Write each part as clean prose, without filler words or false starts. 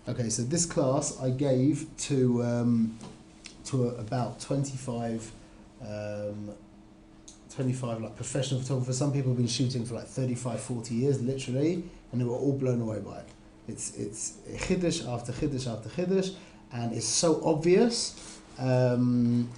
Okay, so this class I gave to about 25 like professional photographers. Some people have been shooting for like 35, 40 years, literally, and they were all blown away by it. It's chiddush after chiddush after chiddush, and it's so obvious, and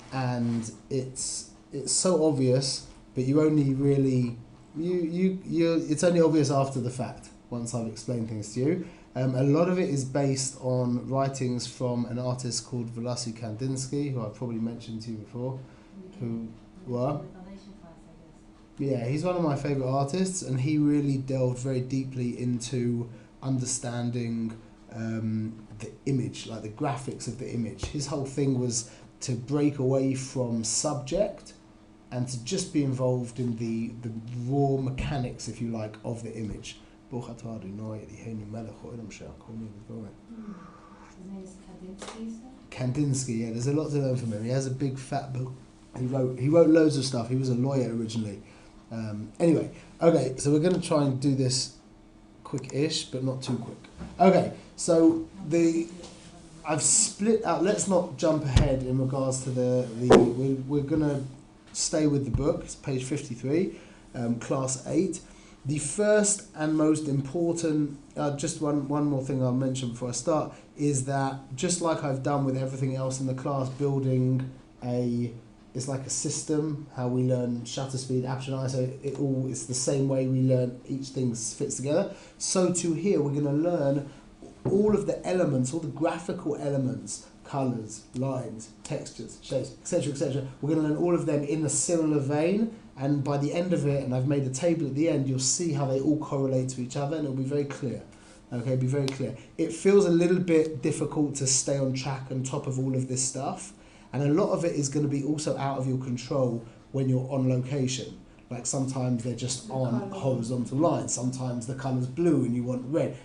it's so obvious, but you only really it's only obvious after the fact. Once I've explained things to you, a lot of it is based on writings from an artist called Velasu Kandinsky, who I've probably mentioned to you before. Who what? Yeah, he's one of my favourite artists, and he really delved very deeply into understanding the image, like the graphics of the image. His whole thing was to break away from subject and to just be involved in the raw mechanics, if you like, of the image. His name is Kandinsky. Kandinsky, yeah, there's a lot to learn from him. He has a big fat book. He wrote loads of stuff. He was a lawyer originally. Anyway, okay, so we're going to try and do this quick-ish, but not too quick. Okay, so I've split out. Let's not jump ahead in regards to we're going to stay with the book. It's page 53, class 8. The first and most important, just one more thing I'll mention before I start, is that just like I've done with everything else in the class, building it's like a system, how we learn shutter speed, aperture and ISO, it's the same way we learn, each thing fits together. So too here, we're going to learn all of the elements, all the graphical elements, colours, lines, textures, shapes, etc., etc. We're going to learn all of them in a similar vein, and by the end of it, and I've made a table at the end, you'll see how they all correlate to each other, and it'll be very clear. Okay, be very clear. It feels a little bit difficult to stay on track on top of all of this stuff, and a lot of it is going to be also out of your control when you're on location. Like sometimes they're just on horizontal lines, sometimes the colour's blue and you want red.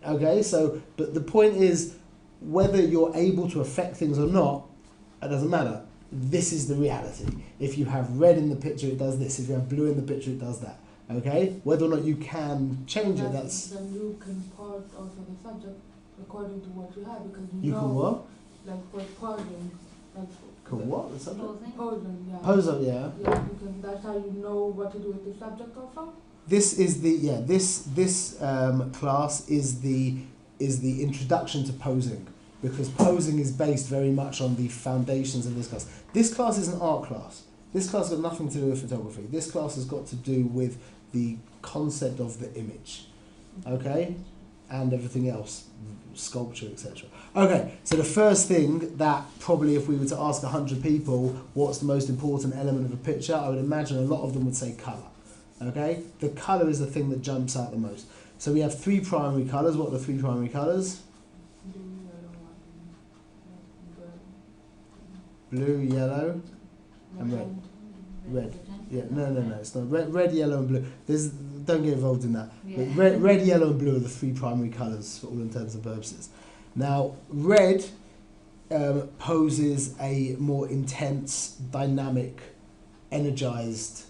Okay, so, but the point is, whether you're able to affect things or not, it doesn't matter. This is the reality. If you have red in the picture, it does this. If you have blue in the picture, it does that. Okay? Whether or not you can change it, that's... Then you can part also the subject according to what you have, because you can what? Like for posing. Like can what? The subject? Posing, yeah. Posing, yeah. Yeah, you can, that's how you know what to do with the subject also? This is the, yeah, this class is the introduction to posing. Because posing is based very much on the foundations of this class. This class is an art class. This class has got nothing to do with photography. This class has got to do with the concept of the image, okay? And everything else, sculpture, etc. Okay, so the first thing that probably if we were to ask 100 people what's the most important element of a picture, I would imagine a lot of them would say colour, okay? The colour is the thing that jumps out the most. So we have 3 primary colours. What are the 3 primary colours? Blue, yellow, and red. Red. Yeah, no, it's not. Red, yellow, and blue. Don't get involved in that. Yeah. But red, yellow, and blue are the 3 primary colours for all intents and purposes. Now, red poses a more intense, dynamic, energised,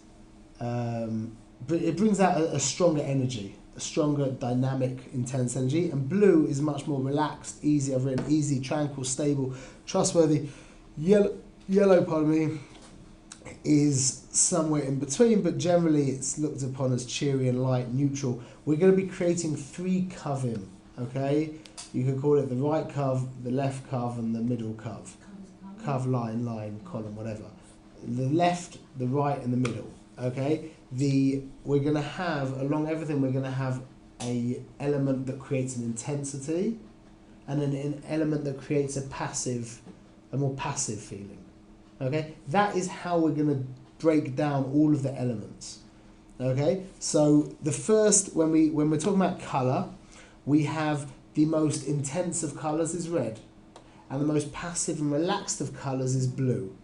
but it brings out a stronger energy, a stronger, dynamic, intense energy. And blue is much more relaxed, easy. I've written easy, tranquil, stable, trustworthy. Yellow, pardon me, is somewhere in between, but generally it's looked upon as cheery and light, neutral. We're going to be creating 3 covim, okay? You can call it the right cov, the left cov, and the middle cov. Cov, line, column, whatever. The left, the right, and the middle, okay? We're going to have, along everything, we're going to have a element that creates an intensity, and an element that creates a more passive feeling. Okay, that is how we're going to break down all of the elements. Okay, so the first, when we're talking about colour, we have the most intense of colours is red, and the most passive and relaxed of colours is blue.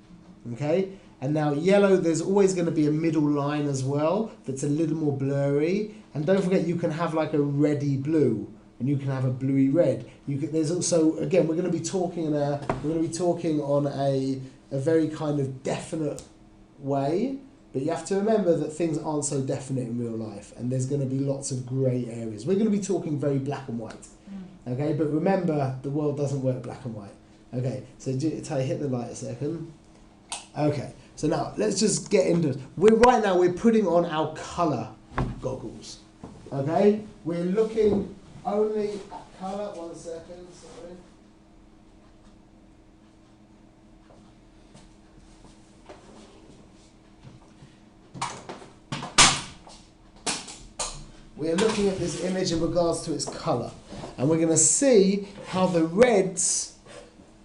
Okay, and now yellow, there's always going to be a middle line as well that's a little more blurry, and don't forget you can have like a reddy blue. And you can have a bluey red. There's also, again, we're going to be talking on a very kind of definite way, but you have to remember that things aren't so definite in real life, and there's going to be lots of grey areas. We're going to be talking very black and white. Okay, but remember, the world doesn't work black and white. Okay, so Ty, hit the light a second. Okay, so now let's just get into it. Right now we're putting on our colour goggles. Okay, we're looking only at colour. 1 second, sorry. We're looking at this image in regards to its colour, and we're going to see how the reds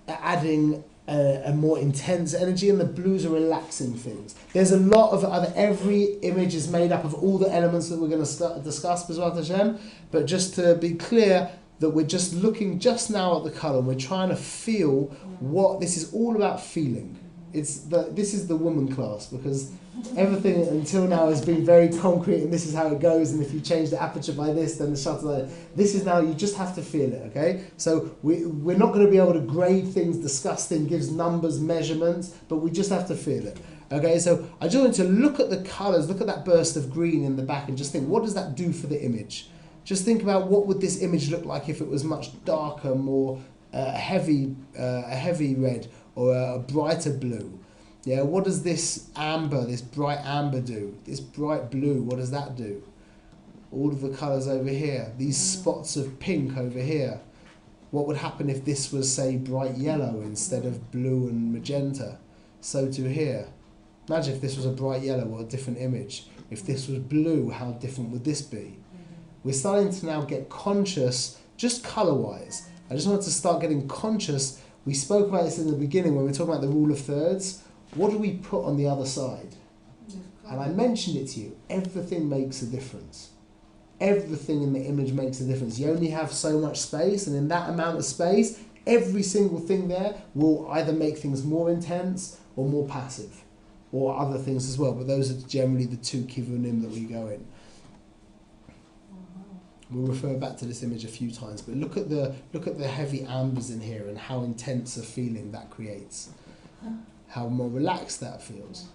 are adding a more intense energy and the blues are relaxing things. There's a lot of every image is made up of all the elements that we're going to discuss, B'ezrat Hashem, but just to be clear that we're just looking just now at the colour and we're trying to feel what this is all about feeling. This is the woman class, because everything until now has been very concrete and this is how it goes, and if you change the aperture by this then the shutter like this is now, you just have to feel it. Okay, so we're not going to be able to grade things, discuss things, gives numbers, measurements, but we just have to feel it. Okay, so I just want you to look at the colours, look at that burst of green in the back and just think, what does that do for the image? Just think about what would this image look like if it was much darker, more a heavy red or a brighter blue. Yeah, what does this amber, this bright amber do? This bright blue, what does that do? All of the colours over here, these spots of pink over here. What would happen if this was, say, bright yellow instead of blue and magenta? So too here. Imagine if this was a bright yellow, what a different image. If this was blue, how different would this be? We're starting to now get conscious, just colour-wise. I just wanted to start getting conscious. We spoke about this in the beginning when we were talking about the rule of thirds. What do we put on the other side? And I mentioned it to you. Everything makes a difference. Everything in the image makes a difference. You only have so much space, and in that amount of space, every single thing there will either make things more intense or more passive, or other things as well. But those are generally the two kivunim that we go in. We'll refer back to this image a few times, but look at the heavy ambers in here and how intense a feeling that creates. How more relaxed that feels.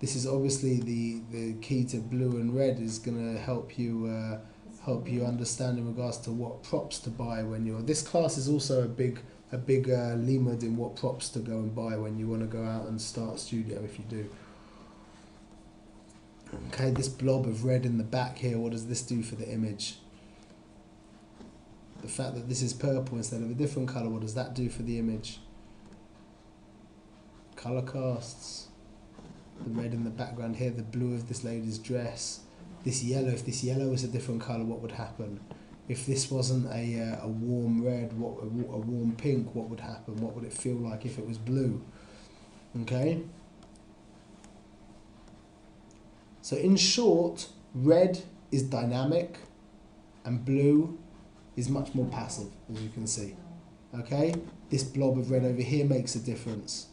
This is obviously the key to blue and red is going to help you understand in regards to what props to buy when you're. This class is also a big limud in what props to go and buy when you want to go out and start a studio, if you do. Okay, this blob of red in the back here, what does this do for the image? The fact that this is purple instead of a different colour, what does that do for the image? Colour casts. The red in the background here, the blue of this lady's dress. This yellow, if this yellow was a different colour, what would happen? If this wasn't a warm red, a warm pink, what would happen? What would it feel like if it was blue? Okay? So in short, red is dynamic and blue is much more passive, as you can see. Okay? This blob of red over here makes a difference.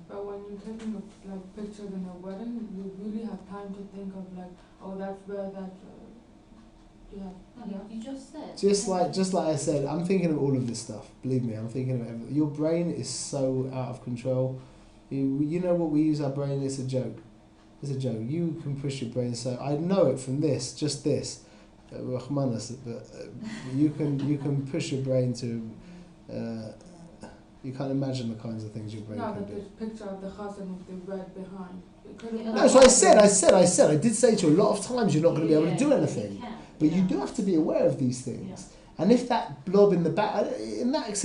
But when you're taking like pictures in a wedding, you really have time to think of like, oh, that's where that. You just said. Just like I said, I'm thinking of all of this stuff. Believe me, I'm thinking of everything. Your brain is so out of control. You know what we use our brain? It's a joke. It's a joke. You can push your brain so. I know it from this, just this. Rahmanas, but you can push your brain to. You can't imagine the kinds of things your brain can do. No, but this picture of the husband with the red behind. No, so I said. I did say to you a lot of times you're not going to be able to do anything, but you do have to be aware of these things. And if that blob in the back, in that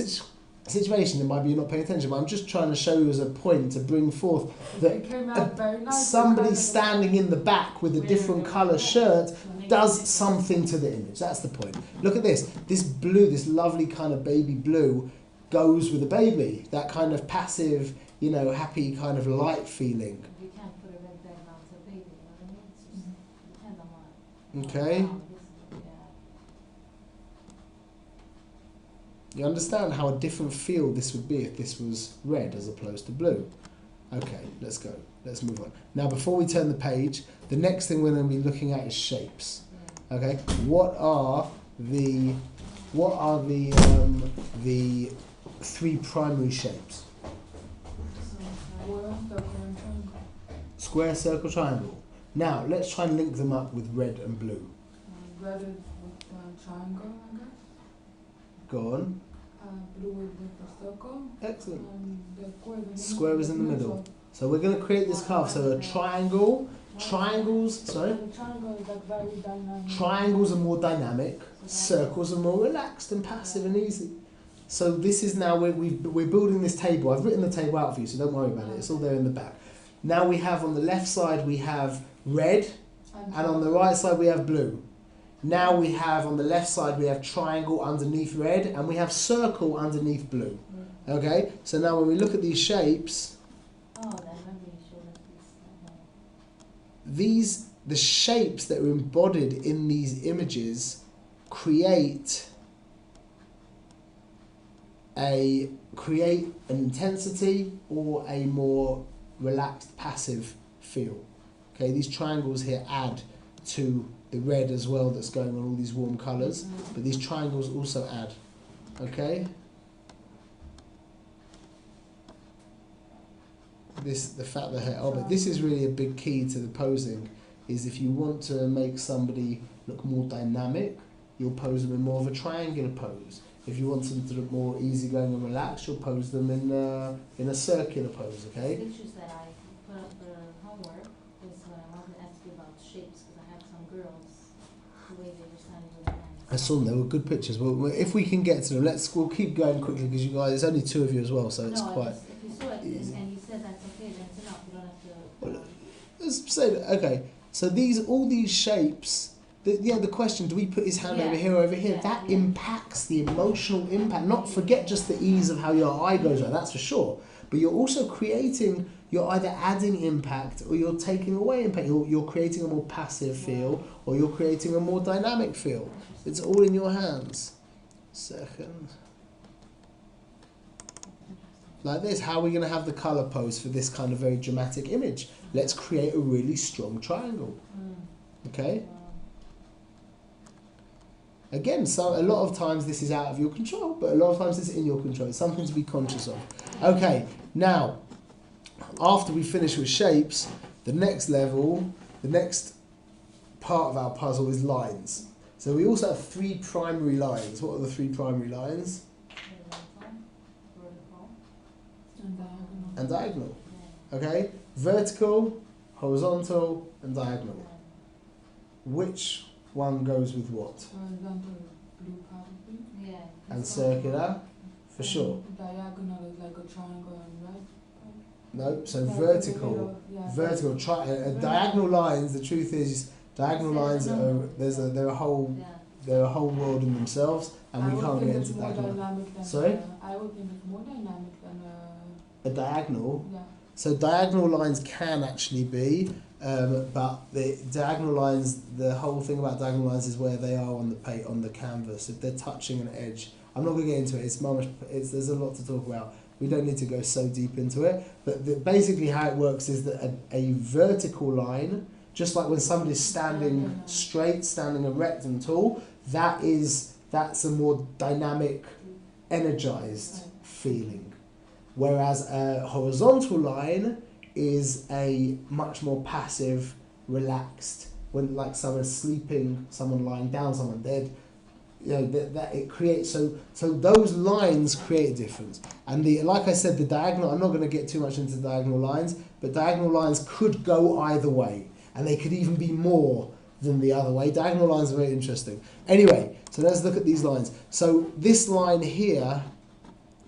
situation, it might be you're not paying attention. But I'm just trying to show you as a point to bring forth that somebody standing in the back with a different colour shirt does something to the image. That's the point. Look at this. This blue, this lovely kind of baby blue, goes with a baby. That kind of passive, happy kind of light feeling. You can't put a red background to a baby, you know what I mean? It's just depends on what. Okay. You understand how a different feel this would be if this was red as opposed to blue. Okay, let's go. Let's move on. Now, before we turn the page, the next thing we're going to be looking at is shapes. Okay, what are the three primary shapes? Square, circle, triangle. Now, let's try and link them up with red and blue. Red is with triangle, I guess. Go on. Blue with the circle. Excellent. The Square is in the middle. So we're going to create this curve. So a triangle. Triangles, sorry. Triangle is like very dynamic. Triangles are more dynamic. Circles are more relaxed and passive and easy. So this is now we're building this table. I've written the table out for you, so don't worry about it. It's all there in the back. Now we have on the left side we have red, and on the right side we have blue. Now we have on the left side we have triangle underneath red, and we have circle underneath blue. Okay. So now when we look at these shapes, the shapes that are embodied in these images create an intensity or a more relaxed passive feel. Okay, these triangles here add to the red as well that's going on all these warm colours, but these triangles also add. Okay. The fact that but this is really a big key to the posing, is if you want to make somebody look more dynamic, you'll pose them in more of a triangular pose. If you want them to look more easygoing and relaxed, you'll pose them in a circular pose. Okay. The pictures that I put up for homework was I wanted to ask you about shapes, because I had some girls the way they were standing with their hands. I saw them. They were good pictures. Well, if we can get to them, we'll keep going quickly because you guys. There's only two of you as well, so it's quite. If you saw it and you said that's okay, then it's enough. You don't have to. Well, let's say that. Okay. So all these shapes. The question: do we put his hand over here or over here? That impacts the emotional impact. Not forget just the ease of how your eye goes right. That's for sure. But you're also creating. You're either adding impact or you're taking away impact. You're creating a more passive feel or you're creating a more dynamic feel. It's all in your hands. Second. Like this, how are we going to have the colour pose for this kind of very dramatic image? Let's create a really strong triangle. Okay? Again, so a lot of times this is out of your control, but a lot of times it's in your control. It's something to be conscious of. Okay, now, after we finish with shapes, the next level, the next part of our puzzle is lines. So we also have three primary lines. What are the three primary lines? And diagonal. Okay? Vertical, horizontal, and diagonal. Which one goes with what? Horizontal, blue probably. Yeah. And circular, for sure. Diagonal is like a triangle and red. No, so vertical. Vertical. Diagonal lines. The truth is, diagonal lines are they're a whole world in themselves, and we can't get into diagonal. Sorry. I would think it's more dynamic than a diagonal. Yeah. So diagonal lines can actually be, but the diagonal lines. The whole thing about diagonal lines is where they are on the canvas. If they're touching an edge, I'm not going to get into it. There's a lot to talk about. We don't need to go so deep into it. But basically how it works is that a vertical line, just like when somebody's standing straight, standing erect and tall, that's a more dynamic, energized feeling. Whereas a horizontal line is a much more passive, relaxed, when like someone's sleeping, someone lying down, someone dead. You know, that it creates, so those lines create a difference. And like I said, the diagonal, I'm not going to get too much into diagonal lines, but diagonal lines could go either way, and they could even be more than the other way. Diagonal lines are very interesting. Anyway, so let's look at these lines. So this line here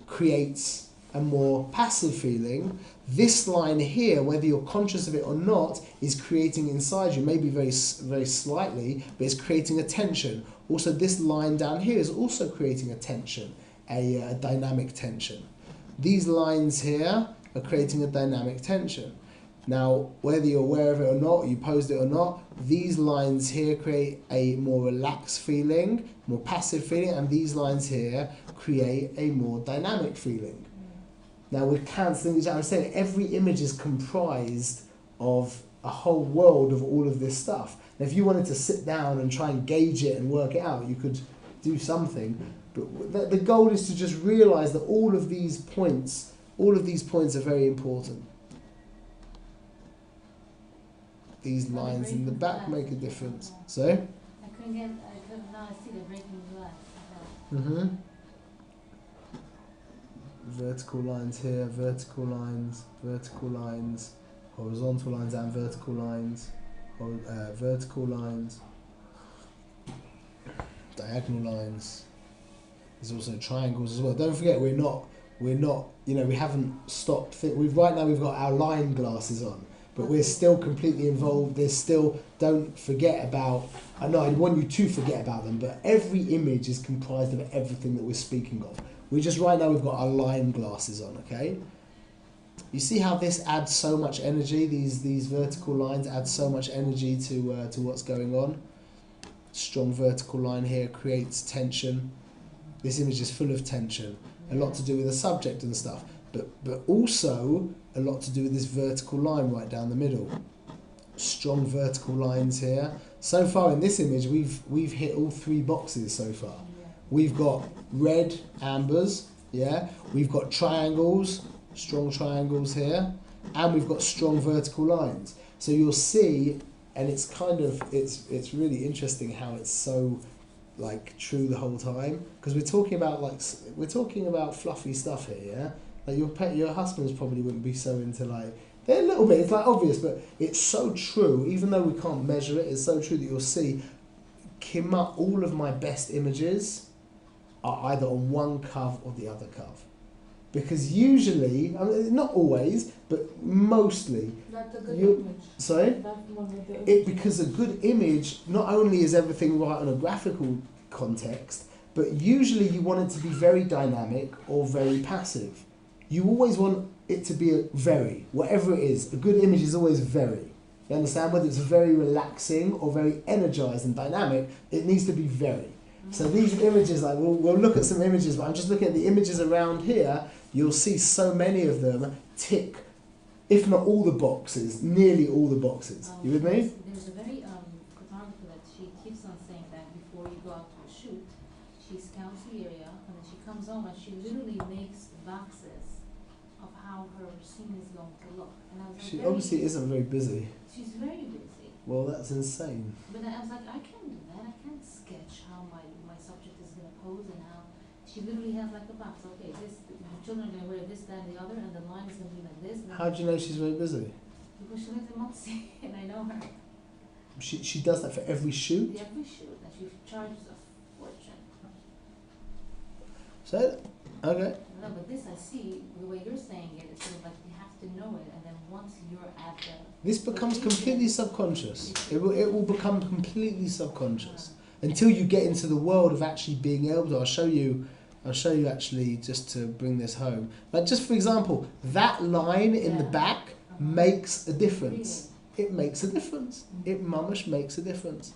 creates a more passive feeling. This line here, whether you're conscious of it or not, is creating inside you, maybe very, very slightly, but it's creating a tension. Also, this line down here is also creating a tension, a dynamic tension. These lines here are creating a dynamic tension. Now, whether you're aware of it or not, you posed it or not, these lines here create a more relaxed feeling, more passive feeling, and these lines here create a more dynamic feeling. Now, we're cancelling each other. I'm saying every image is comprised of a whole world of all of this stuff. Now, if you wanted to sit down and try and gauge it and work it out, you could do something. But the goal is to just realise that all of these points are very important. These lines in the back make a difference. So? Now I see the breaking glass. vertical lines here, vertical lines, horizontal lines and vertical lines, vertical lines, diagonal lines. There's also triangles as well. Don't forget, we're not, we haven't stopped. Right now we've got our line glasses on, but we're still completely involved. There's still, don't forget about, I know I want you to forget about them, but every image is comprised of everything that we're speaking of. Right now we've got our line glasses on, okay? You see how this adds so much energy, these vertical lines add so much energy to what's going on. Strong vertical line here creates tension. This image is full of tension. A lot to do with the subject and stuff, but also a lot to do with this vertical line right down the middle. Strong vertical lines here. So far in this image, we've hit all three boxes so far. We've got red ambers, yeah. We've got triangles, strong triangles here, and we've got strong vertical lines. So you'll see, and it's it's really interesting how it's so like true the whole time, because we're talking about fluffy stuff here, yeah. Like your husbands probably wouldn't be so into they're a little bit. It's like obvious, but it's so true. Even though we can't measure it, it's so true that you'll see. Kima, all of my best images are either on one curve or the other curve. Because usually, I mean, not always, but mostly. That's a good image. Sorry? That's one of the images. Because a good image, not only is everything right on a graphical context, but usually you want it to be very dynamic or very passive. You always want it to be a very, whatever it is. A good image is always very. You understand? Whether it's very relaxing or very energized and dynamic, it needs to be very. So these images, we'll look at some images, but I'm just looking at the images around here. You'll see so many of them tick, if not all the boxes, nearly all the boxes. You with me? There's a very photographer that she keeps on saying that before you go out to a shoot, she scouts the area, and then she comes home and she literally makes boxes of how her scene is going to look. And I was like, She obviously isn't very busy. She's very busy. Well, that's insane. But I was like, I can't do that. I can't sketch how my subject is going to pose and how. She literally has like a box. Okay, the children are going to wear this, that, and the other, and the line is going to be like this. How do you know she's very busy? Because she lives in Muncie, and I know her. She does that for every shoot? Every shoot, and she charges a fortune. So, okay. No, but this I see, the way you're saying it, it's sort of like you have to know it, and then once you're at the... This becomes completely subconscious. It will become completely subconscious until you get into the world of actually being able to. I'll show you actually, just to bring this home. Like, just for example, that line in the back makes a difference. It makes a difference. It mamash makes a difference.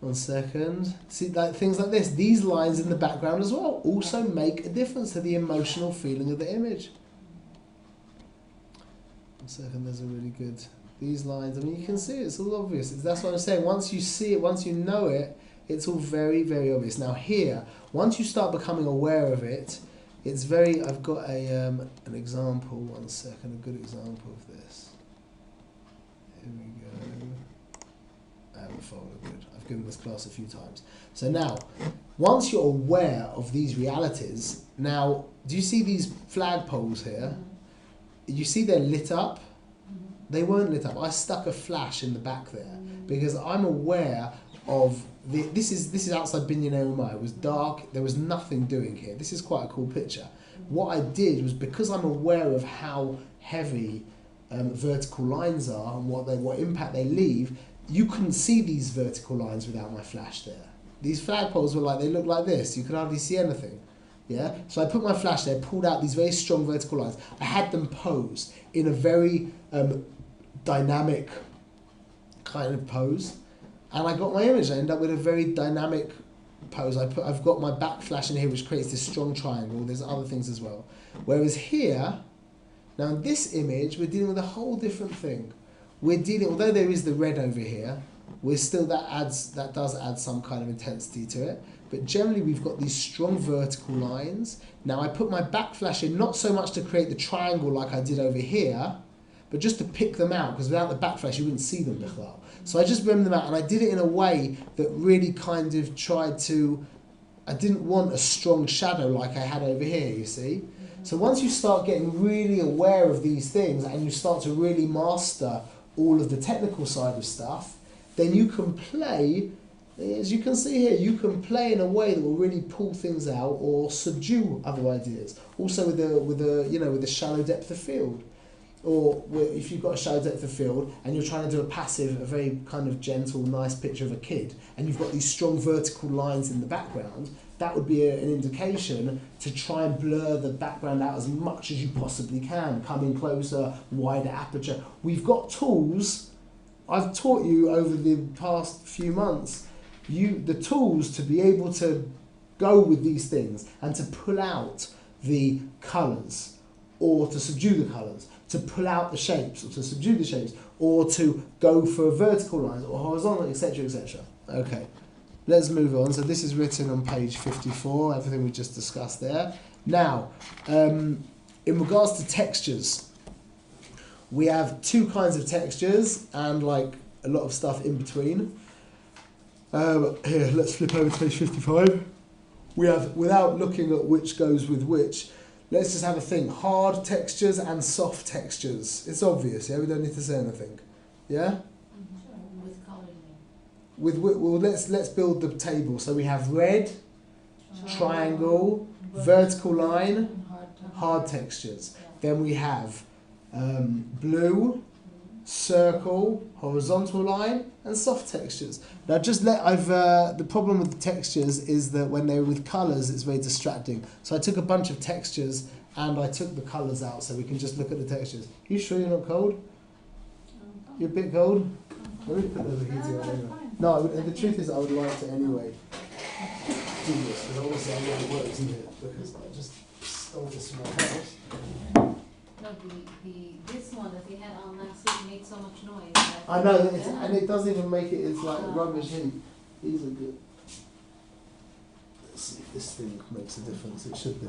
1 second. See, like things like this. These lines in the background as well also make a difference to the emotional feeling of the image. 1 second. There's a really good. These lines. I mean, you can see it, it's all obvious. That's what I'm saying. Once you see it, once you know it, it's all very, very obvious. Now here, once you start becoming aware of it, it's very. I've got an example. 1 second. A good example of this. Here we go. I have a folder. Good. I've given this class a few times. So now, once you're aware of these realities, now, do you see these flagpoles here? You see they're lit up? They weren't lit up. I stuck a flash in the back there because I'm aware of this is outside Binyan Umay. It was dark. There was nothing doing here. This is quite a cool picture. What I did was, because I'm aware of how heavy vertical lines are and what impact they leave, you couldn't see these vertical lines without my flash there. These flagpoles they look like this. You could hardly see anything. Yeah? So I put my flash there, pulled out these very strong vertical lines. I had them posed in a very dynamic kind of pose. And I got my image. I ended up with a very dynamic pose. I've got my back flash in here, which creates this strong triangle. There's other things as well. Whereas here, now in this image, we're dealing with a whole different thing. Although there is the red over here, that does add some kind of intensity to it. But generally we've got these strong vertical lines. Now I put my back flash in not so much to create the triangle like I did over here, but just to pick them out, because without the back flash you wouldn't see them. So I just rimmed them out, and I did it in a way that really kind of tried to, I didn't want a strong shadow like I had over here, you see. So once you start getting really aware of these things and you start to really master all of the technical side of stuff, then you can play, as you can see here, you can play in a way that will really pull things out or subdue other ideas. Also with the shallow depth of field. Or if you've got a shallow depth of field and you're trying to do a passive, a very kind of gentle, nice picture of a kid, and you've got these strong vertical lines in the background, that would be an indication to try and blur the background out as much as you possibly can, coming closer, wider aperture. We've got tools, I've taught you over the past few months, the tools to be able to go with these things and to pull out the colours or to subdue the colours, to pull out the shapes or to subdue the shapes, or to go for vertical lines or horizontal, etc., etc. Okay, let's move on. So this is written on page 54, everything we just discussed there. Now, in regards to textures, we have two kinds of textures and like a lot of stuff in between. Here, let's flip over to page 55. We have, without looking at which goes with which, let's just have a thing. Hard textures and soft textures. It's obvious, yeah? We don't need to say anything. Yeah? Mm-hmm. With colour, Well, let's build the table. So we have red, triangle, vertical line, hard textures. Yeah. Then we have blue, circle, horizontal line, and soft textures. Now, the problem with the textures is that when they're with colours, it's very distracting. So I took a bunch of textures and I took the colours out so we can just look at the textures. You sure you're not cold? You're a bit cold? Let me put the heater on anyway. No, the truth is I would like to anyway do this, because obviously I'm going to work, isn't it? Because I just stole this from my house. No, this one that we had on last week made so much noise. I know, and it doesn't even make it, it's like rubbish heat. These are good. Let's see if this thing makes a difference. It should do.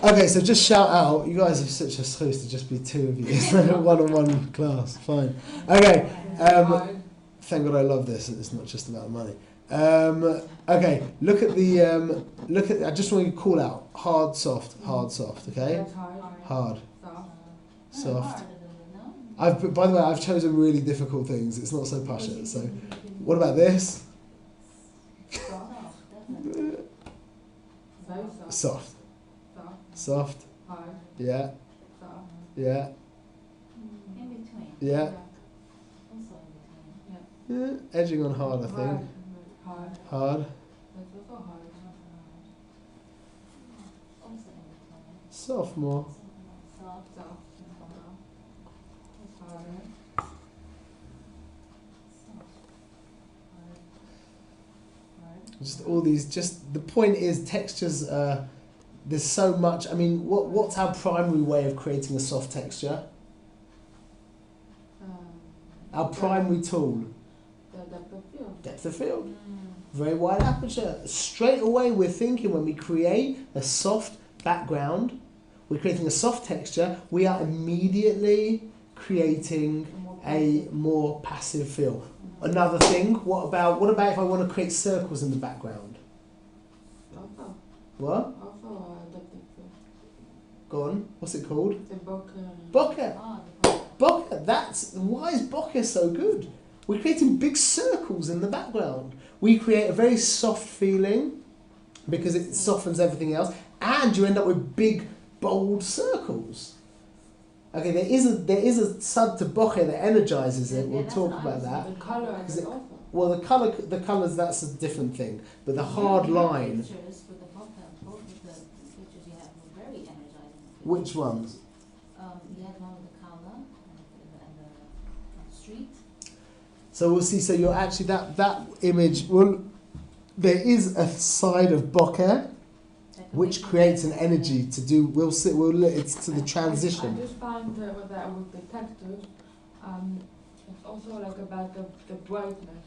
Okay, so just shout out. You guys are such a supposed to just be two of you. It's like a one-on-one class. Fine. Okay. Thank God I love this. It's not just about money. Okay. Look at the. I just want you to call out hard, soft, okay? That's hard. Hard. Soft. No? By the way, I've chosen really difficult things. It's not so passionate. So, what about this? Soft. Soft. Hard. Yeah. Soft. Yeah. In between. Yeah. Also in between. Yeah. Edging on hard, I think. Hard. Hard. That's also hard. Also in between. Soft more. Soft. Soft. That's hard. Just all these. Just the point is textures. There's so much. I mean, what's our primary way of creating a soft texture? Our primary tool. The depth of field. Depth of field. Very wide aperture. Straight away we're thinking when we create a soft background, we're creating a soft texture, we are immediately creating a more passive feel. Another thing, what about if I want to create circles in the background? Also. What? Also depth of field. Go on. What's it called? The bokeh. Bokeh. Oh, Bokeh. Why is bokeh so good? We're creating big circles in the background. We create a very soft feeling because it softens everything else, and you end up with big, bold circles. Okay, there is a sub to bokeh that energizes it. We'll talk about that. The colour is also. Well, the colours, that's a different thing. But the hard line. Pictures with the both of the pictures you have were very energizing. Which ones? You had one with the colour and the street. So we'll see. So you're actually that image. Well, there is a side of bokeh which creates an energy to do. It's to the transition. I just find that with the textures, it's also like about the brightness.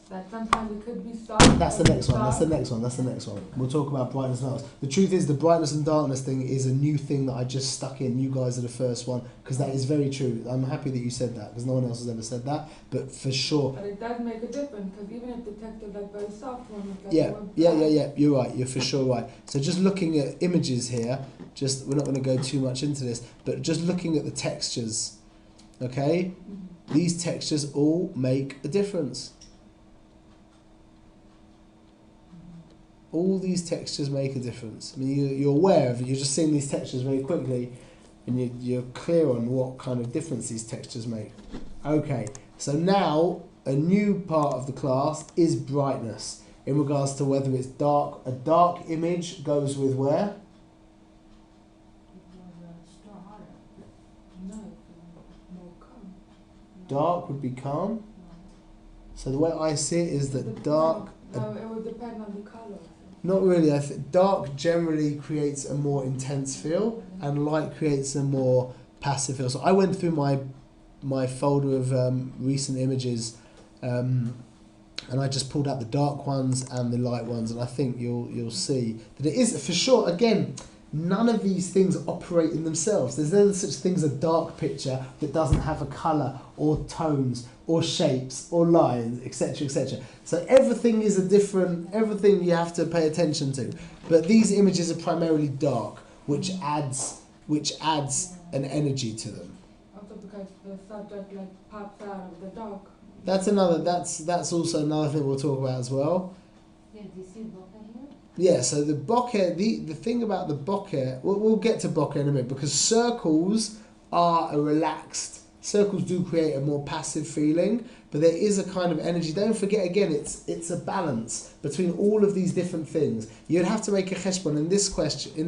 that sometimes it could be soft. That's the next one. That's the next one. That's the next one. We'll talk about brightness and darkness. The truth is, the brightness and darkness thing is a new thing that I just stuck in. You guys are the first one, because that is very true. I'm happy that you said that, because no one else has ever said that. But for sure. But it does make a difference, because even if the text is like very soft one, it's like Yeah. You're right. You're for sure right. So just looking at images here, we're not going to go too much into this, but just looking at the textures, okay? Mm-hmm. These textures all make a difference. All these textures make a difference. I mean, you're aware of it. You're just seeing these textures very quickly, and you're clear on what kind of difference these textures make. Okay, so now a new part of the class is brightness, in regards to whether it's dark. A dark image goes with where? Dark would be calm. So the way I see it is that dark... No, it would depend on the colour. Not really. I think dark generally creates a more intense feel, and light creates a more passive feel. So I went through my folder of recent images, and I just pulled out the dark ones and the light ones, and I think you'll see that it is for sure. Again, none of these things operate in themselves. There's no such thing as a dark picture that doesn't have a colour or tones or shapes or lines, etc., etc. So everything is everything you have to pay attention to. But these images are primarily dark, which adds an energy to them. Also because the subject like pops out of the dark. That's also another thing we'll talk about as well. Yeah, do you see bokeh here? Yeah, so the bokeh, the thing about the bokeh, we'll get to bokeh in a minute, because circles do create a more passive feeling, but there is a kind of energy. Don't forget, again, it's a balance between all of these different things. You'd have to make a cheshbon in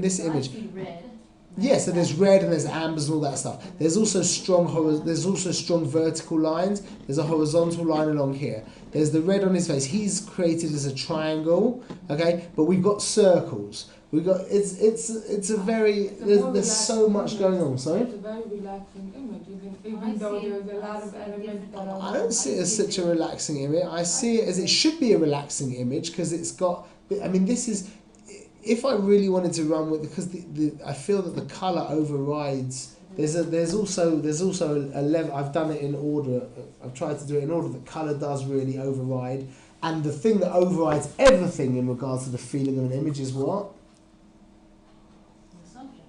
this image. Red. Yeah, so there's red and there's ambers and all that stuff. There's also strong vertical lines. There's a horizontal line along here. There's the red on his face. He's created as a triangle, okay? But we've got circles. We've got there's so much going on. Sorry. It's a very relaxing image, even though there's a lot of elements that are. I don't see it as such a relaxing image. I see it as it should be a relaxing image, because it's got. I mean, this is. If I really wanted to run with, because I feel that the colour overrides. There's also a level. I've done it in order. I've tried to do it in order that colour does really override, and the thing that overrides everything in regards to the feeling of an image is what? The subject.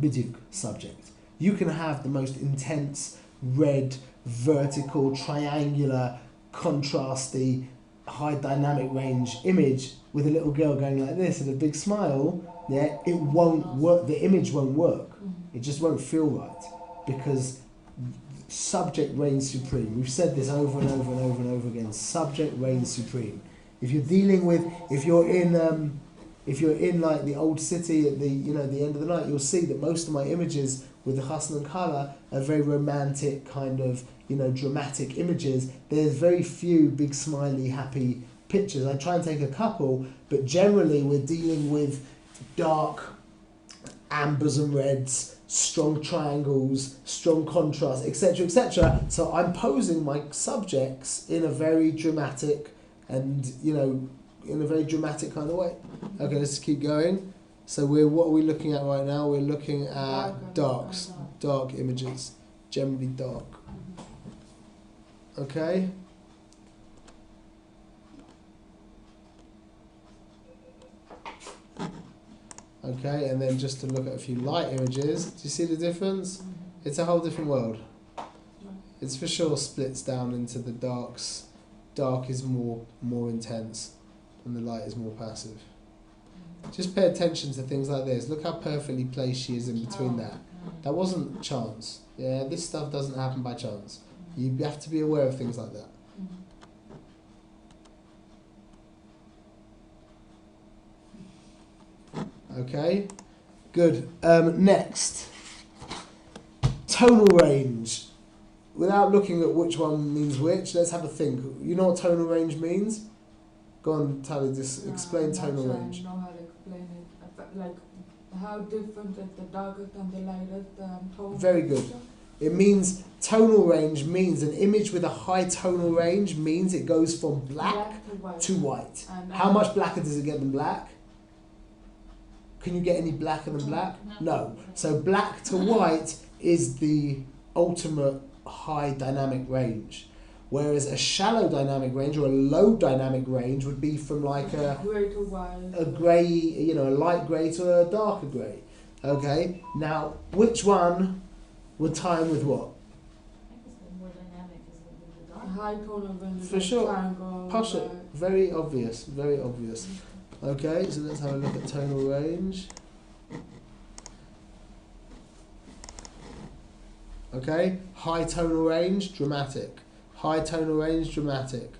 Biduk, subject. You can have the most intense red, vertical, triangular, contrasty, high dynamic range image with a little girl going like this and a big smile. Yeah, it won't work. The image won't work. It just won't feel right, because subject reigns supreme. We've said this over and over and over and over again. Subject reigns supreme. If you're in like the old city at the end of the night, you'll see that most of my images with the chasna and kala are very romantic, kind of dramatic images. There's very few big smiley happy pictures. I try and take a couple, but generally we're dealing with dark ambers and reds, strong triangles, strong contrast, etc., etc. So I'm posing my subjects in a very dramatic and in a very dramatic kind of way. Okay, let's keep going. So what are we looking at right now? We're looking at dark images, generally dark. Okay. Okay, and then just to look at a few light images. Do you see the difference? It's a whole different world. It's for sure splits down into the darks. Dark is more intense, and the light is more passive. Just pay attention to things like this. Look how perfectly placed she is in between that. That wasn't chance. Yeah, this stuff doesn't happen by chance. You have to be aware of things like that. Okay, good. Next, tonal range. Without looking at which one means which, let's have a think. You know what tonal range means? Go on, Tali, just explain tonal range. I don't know how to explain it. Like, how different is the darkest and the lightest tone? Very good. It means tonal range means an image with a high tonal range means it goes from black to white. How much blacker does it get than black? Can you get any blacker than black? No. So black to white is the ultimate high dynamic range. Whereas a shallow dynamic range or a low dynamic range would be from like a grey, you know, a light grey to a darker grey. Okay, now which one would tie in with what? More dynamic is the dark. High tonal range. For sure. Triangle, Push it. Very obvious, very obvious. Okay, so let's have a look at tonal range. Okay, high tonal range, dramatic. High tonal range, dramatic.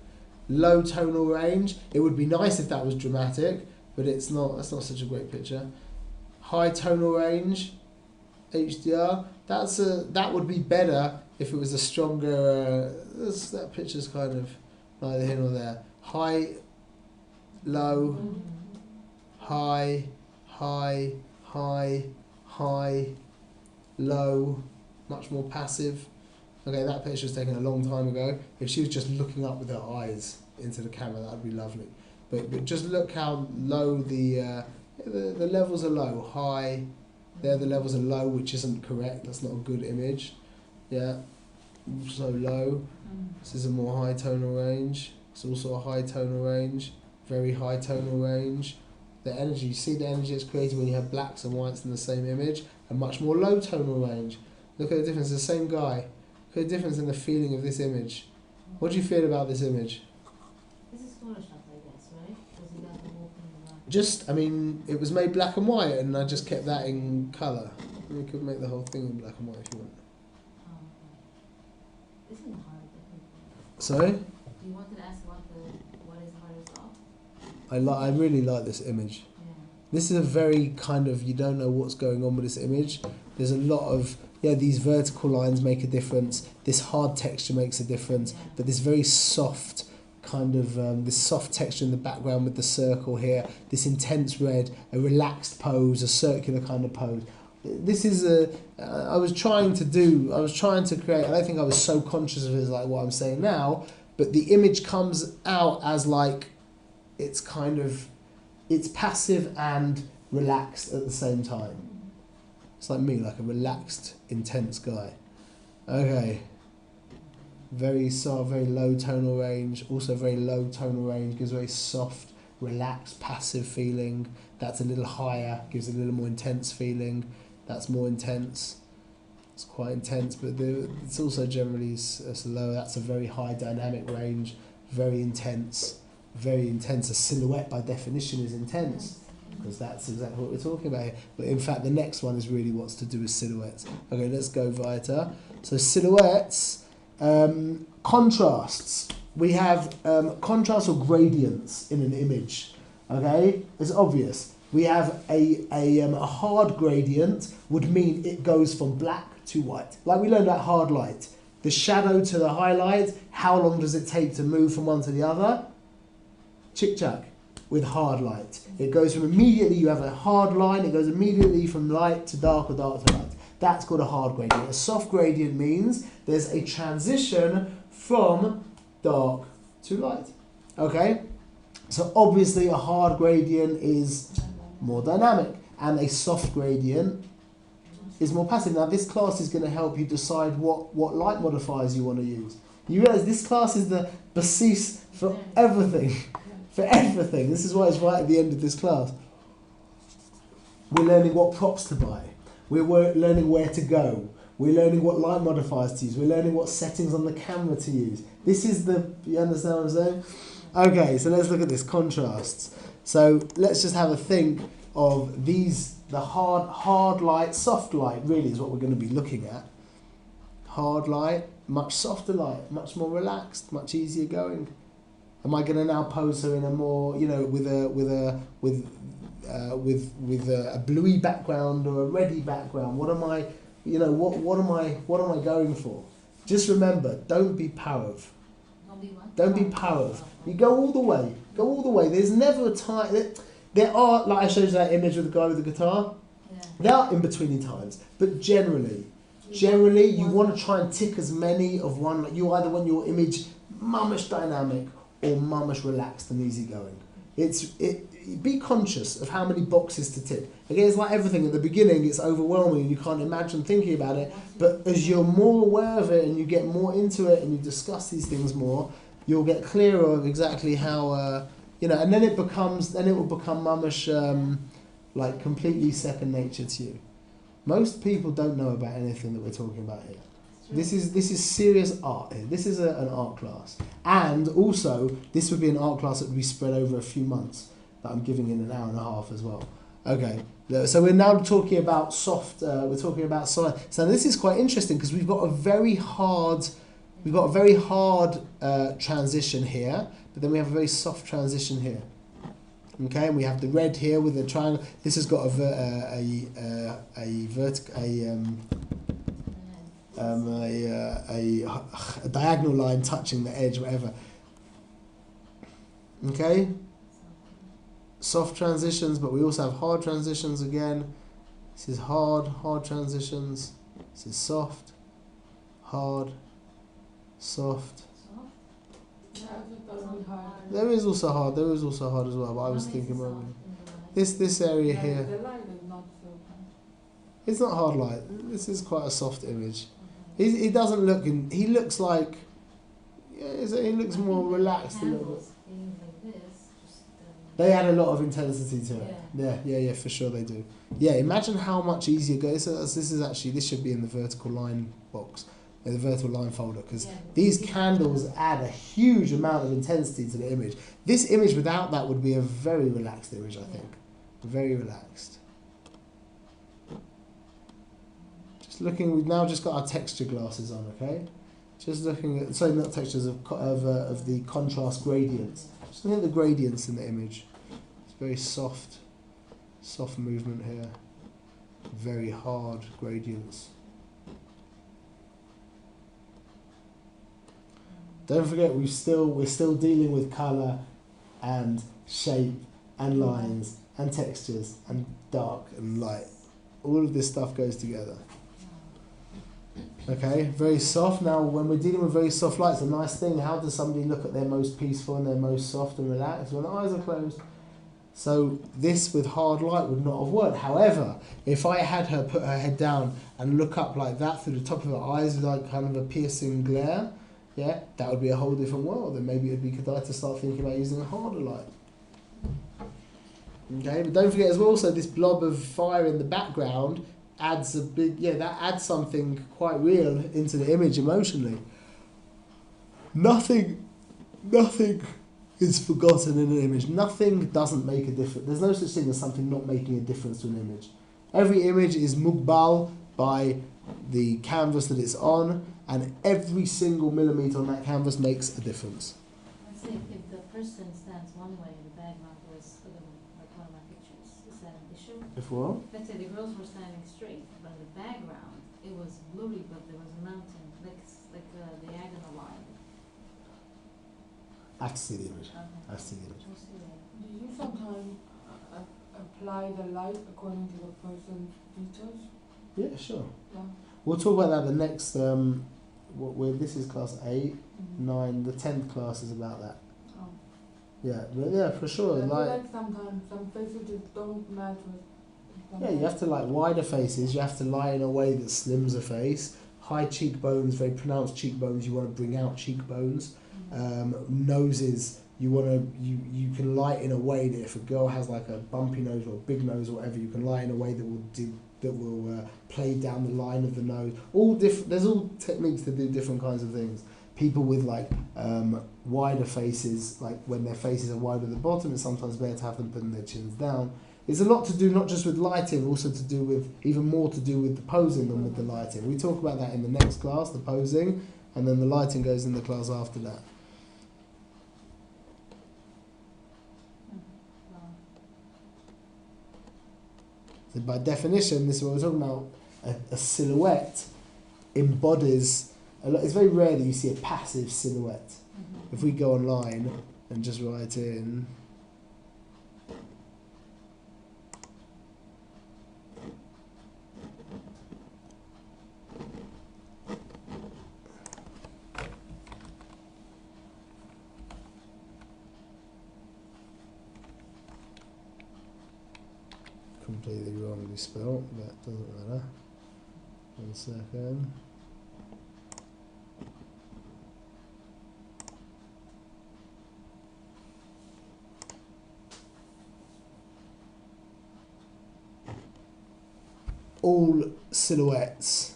Low tonal range, it would be nice if that was dramatic, but it's not. That's not such a great picture. High tonal range, HDR. That would be better if it was a stronger. That picture's kind of neither here nor there. High, low, high, high, high, high, low. Much more passive. Okay, that picture was taken a long time ago. If she was just looking up with her eyes into the camera, that would be lovely. But just look how low the levels are low. High, there the levels are low, which isn't correct. That's not a good image. Yeah, so low. This is a more high tonal range. It's also a high tonal range. Very high tonal range. The energy, you see the energy it's created when you have blacks and whites in the same image. A much more low tonal range. Look at the difference, the same guy. Look at the difference in the feeling of this image. What do you feel about this image? This is Photoshop, I guess, right? Because you got the whole thing around. Just, I mean, it was made black and white and I just kept that in colour. You could make the whole thing in black and white if you want. Oh, okay. This is hard, definitely. Sorry? You wanted to ask what is hardest off? I really like this image. Yeah. This is a very kind of, you don't know what's going on with this image. There's a lot of, these vertical lines make a difference. This hard texture makes a difference. Yeah. But this very soft kind of, this soft texture in the background with the circle here, this intense red, a relaxed pose, a circular kind of pose. This is I was trying to create, I don't think I was so conscious of it as like what I'm saying now, but the image comes out as like, it's passive and relaxed at the same time. It's like me, like a relaxed, intense guy. Okay. Very soft, very low tonal range. Also very low tonal range, gives a very soft, relaxed, passive feeling. That's a little higher, gives a little more intense feeling. That's more intense. It's quite intense, but it's also generally it's low. That's a very high dynamic range, very intense. Very intense. A silhouette by definition is intense, because that's exactly what we're talking about here. But in fact, the next one is really what's to do with silhouettes. Okay, let's go weiter. So silhouettes, contrasts. We have contrasts or gradients in an image. Okay, it's obvious. We have a hard gradient would mean it goes from black to white. Like we learned about hard light. The shadow to the highlight, how long does it take to move from one to the other? Chick-chack with hard light. It goes from immediately, you have a hard line, it goes immediately from light to dark or dark to light. That's called a hard gradient. A soft gradient means there's a transition from dark to light. Okay? So obviously a hard gradient is more dynamic and a soft gradient is more passive. Now this class is going to help you decide what light modifiers you want to use. You realise this class is the basis for everything. For everything. This is why it's right at the end of this class. We're learning what props to buy. We're learning where to go. We're learning what light modifiers to use. We're learning what settings on the camera to use. This is you understand what I'm saying? Okay, so let's look at this, contrasts. So let's just have a think of these, the hard light, soft light really is what we're going to be looking at. Hard light, much softer light, much more relaxed, much easier going. Am I going to now pose her in a more, with a bluey background or a reddy background? What am I, what am I going for? Just remember, don't be parav. Don't be parav. You go all the way. Go all the way. There's never a time. There are, like I showed you that image of the guy with the guitar. Yeah. There are in between times, but generally, Generally, you want to try and tick as many of one. You either want your image mummish dynamic or mummish relaxed and easygoing. Be conscious of how many boxes to tick. Again, it's like everything. At the beginning, it's overwhelming and you can't imagine thinking about it. But as you're more aware of it and you get more into it and you discuss these things more, you'll get clearer of exactly how and then it will become mummish, like completely second nature to you. Most people don't know about anything that we're talking about here. This is serious art here. This is an art class. And also, this would be an art class that would be spread over a few months that I'm giving in an hour and a half as well. Okay, so we're now talking about soft, we're talking about solid. So this is quite interesting because we've got a very hard transition here, but then we have a very soft transition here. Okay, and we have the red here with the triangle. This has got a diagonal line touching the edge, whatever. Okay, soft transitions, but we also have hard transitions again. This is hard transitions. This is soft, hard, soft. There is also hard as well, but I was thinking about this area here. The light is not so hard. It's not hard light. This is quite a soft image. He doesn't look in. He looks like. Yeah, he looks more relaxed a little bit. They add a lot of intensity to it. Yeah, for sure they do. Yeah, imagine how much easier it goes. This should be in the vertical line box, in the vertical line folder, because these candles add a huge amount of intensity to the image. This image without that would be a very relaxed image, I think. Very relaxed. Just looking, we've now just got our texture glasses on, okay? Just looking at, sorry, not textures, of the contrast gradients. Just looking at the gradients in the image. It's very soft movement here. Very hard gradients. Don't forget, we're still dealing with colour and shape and lines and textures and dark and light. All of this stuff goes together. Okay, very soft. Now, when we're dealing with very soft light, it's a nice thing. How does somebody look at their most peaceful and their most soft and relaxed when the eyes are closed? So this with hard light would not have worked. However, if I had her put her head down and look up like that through the top of her eyes, like kind of a piercing glare, yeah, that would be a whole different world. And maybe it'd be good to start thinking about using a harder light. Okay, but don't forget as well, so this blob of fire in the background adds that adds something quite real into the image emotionally. Nothing is forgotten in an image. Nothing doesn't make a difference. There's no such thing as something not making a difference to an image. Every image is mugbal by the canvas that it's on, and every single millimetre on that canvas makes a difference. Let's say if the person stands one way and the background was like one of my pictures, is that an issue? If what? Let's say the girls were standing straight, but in the background it was blurry, but there was a mountain, like a diagonal line. I have to see the image. Okay. I have to see the image. We'll see that. Do you sometimes apply the light according to the person's features? Yeah, sure. Yeah. We'll talk about that the next. This is class 8, 9. The 10th class is about that. Oh. Yeah, but yeah, for sure. I feel Like, like sometimes some faces just don't match with. yeah, you have to like wider faces. You have to lie in a way that slims a face. High cheekbones, very pronounced cheekbones. You want to bring out cheekbones. Noses. You can light in a way that if a girl has like a bumpy nose or a big nose or whatever, you can light in a way that will play down the line of the nose. There's all techniques to do different kinds of things. People with like wider faces, like when their faces are wide at the bottom, it's sometimes better to have them putting their chins down. It's a lot to do, not just with lighting, also to do with, even more to do with the posing than with the lighting. We talk about that in the next class, the posing, and then the lighting goes in the class after that. So by definition, this is what we're talking about. A silhouette embodies a lot. It's very rare that you see a passive silhouette. If we go online and just write in completely wrongly spelt, but it doesn't matter. 1 second. All silhouettes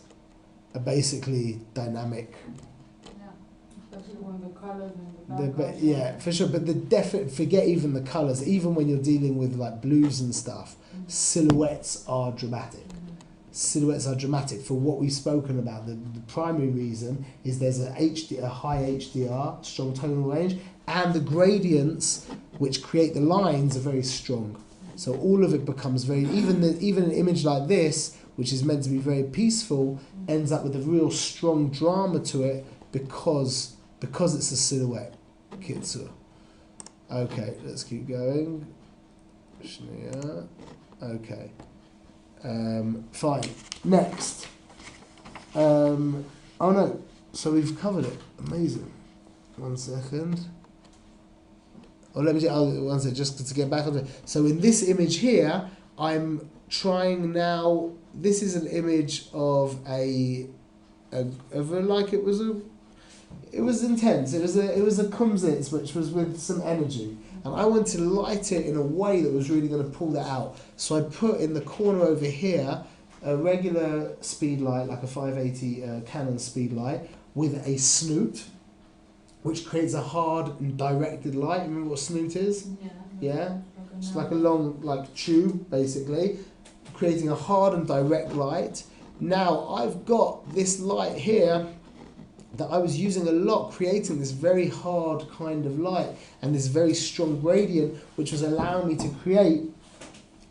are basically dynamic. Especially when the colours and the background. Yeah, for sure. But forget even the colours. Even when you're dealing with like blues and stuff, silhouettes are dramatic. Silhouettes are dramatic for what we've spoken about. The primary reason is there's a high HDR, strong tonal range, and the gradients which create the lines are very strong. So all of it becomes very, even an image like this, which is meant to be very peaceful, ends up with a real strong drama to it because it's a silhouette. Kitsu. Okay, let's keep going. Shnia. Okay. Fine. Next. Oh no. So we've covered it. Amazing. 1 second. Oh, let me one second, just to get back on it. So in this image here, I'm trying now. This is an image of it was intense. It was a kumsitz which was with some energy, and I wanted to light it in a way that was really going to pull that out. So I put in the corner over here a regular speed light, like a 580 Canon speed light, with a snoot, which creates a hard and directed light. Remember what a snoot is? Yeah. It's like a long tube, basically, creating a hard and direct light. Now I've got this light here that I was using a lot, creating this very hard kind of light and this very strong gradient, which was allowing me to create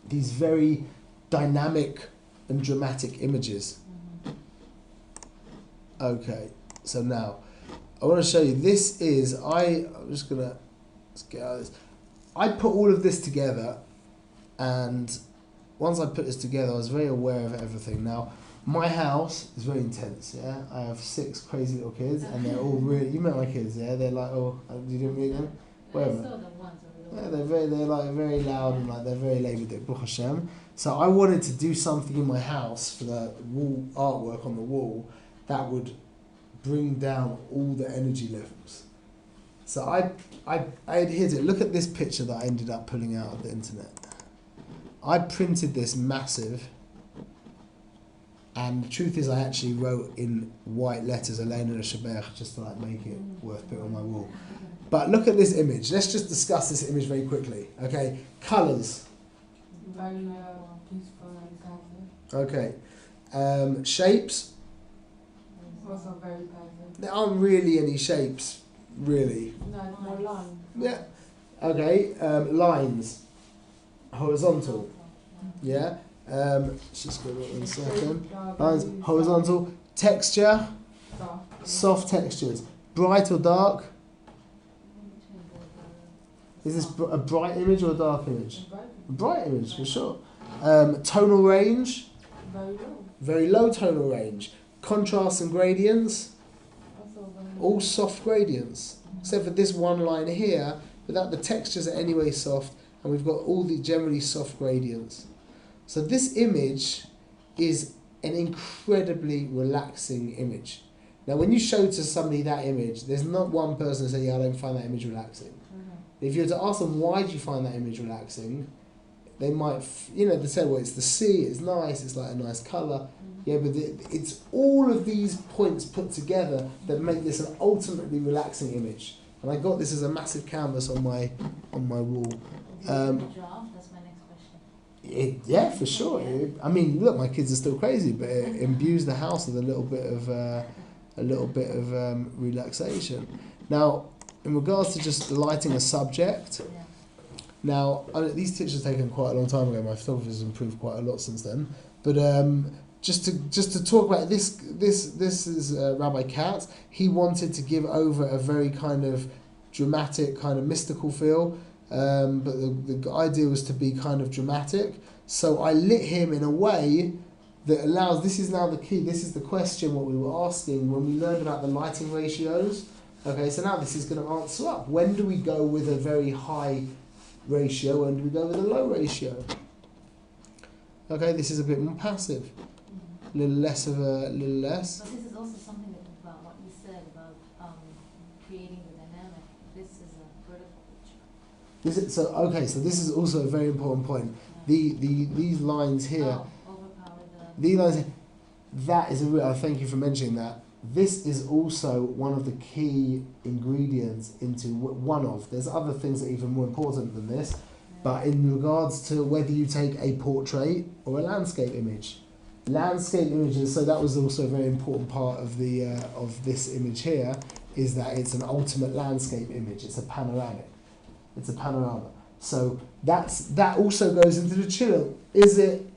these very dynamic and dramatic images. Okay, so now I want to show you, this is, I'm just going to, let's get out of this. I put all of this together, and once I put this together, I was very aware of everything. Now, my house is very intense, yeah? I have 6 crazy little kids, and they're all really, you met my kids, yeah? They're like, oh, you didn't meet them? Whatever. Yeah, they're very loud and they're very laboured, Baruch Hashem. So I wanted to do something in my house for the wall artwork on the wall that would bring down all the energy levels. So I adhered to it. Look at this picture that I ended up pulling out of the internet. I printed this massive, and the truth is I actually wrote in white letters Elena Shaber just to make it worth putting on my wall. But look at this image. Let's just discuss this image very quickly. Okay, colours. Very peaceful and passive. Okay, shapes. Also very passive. There aren't really any shapes, really. No, it's more lines. Yeah. Okay, lines. Horizontal. Yeah. Let's just go 1 second. Lines, horizontal. Texture. Soft textures. Bright or dark? Is this a bright image or a dark image? A bright image, for sure. Tonal range? Very low. Very low tonal range. Contrasts and gradients? All soft gradients. Except for this one line here, without the textures are anyway soft, and we've got all the generally soft gradients. So this image is an incredibly relaxing image. Now when you show to somebody that image, there's not one person who say, yeah, I don't find that image relaxing. If you were to ask them, why do you find that image relaxing? They might, they say, well, it's the sea, it's nice, it's like a nice colour. Yeah, but it's all of these points put together that make this an ultimately relaxing image. And I got this as a massive canvas on my wall. That's my next question. Yeah, for sure. I mean, look, my kids are still crazy, but it imbues the house with a little bit of relaxation. Now, in regards to just lighting a subject, now these pictures were taken quite a long time ago. My photography has improved quite a lot since then. But just to talk about this is Rabbi Katz. He wanted to give over a very kind of dramatic, kind of mystical feel. But the idea was to be kind of dramatic. So I lit him in a way that allows. This is now the key. This is the question what we were asking when we learned about the lighting ratios. Okay, so now this is going to answer up. When do we go with a very high ratio? When do we go with a low ratio? Okay, this is a bit more passive. A little less of a, little less. But this is also something about what you said about creating the dynamic. This is a vertical picture. So this is also a very important point. Yeah. These lines here, Overpower these lines, that is a real, thank you for mentioning that. This is also one of the key ingredients into there's other things that are even more important than this, but in regards to whether you take a portrait or a landscape image. Landscape images, so that was also a very important part of the of this image here, is that it's an ultimate landscape image. It's a panoramic. It's a panorama. So that also goes into the chill. Is it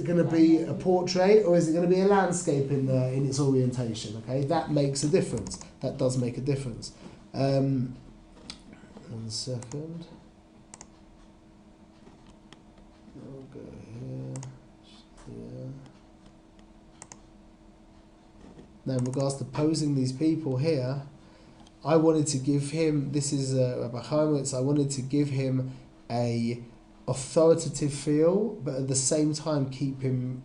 going to be a portrait or is it going to be a landscape in its orientation? Okay, that makes a difference. That does make a difference. 1 second. I'll go here. Here. Now, in regards to posing these people here, I wanted to give him, this is Rabbi Chaimowitz, I wanted to give him a authoritative feel, but at the same time keep him,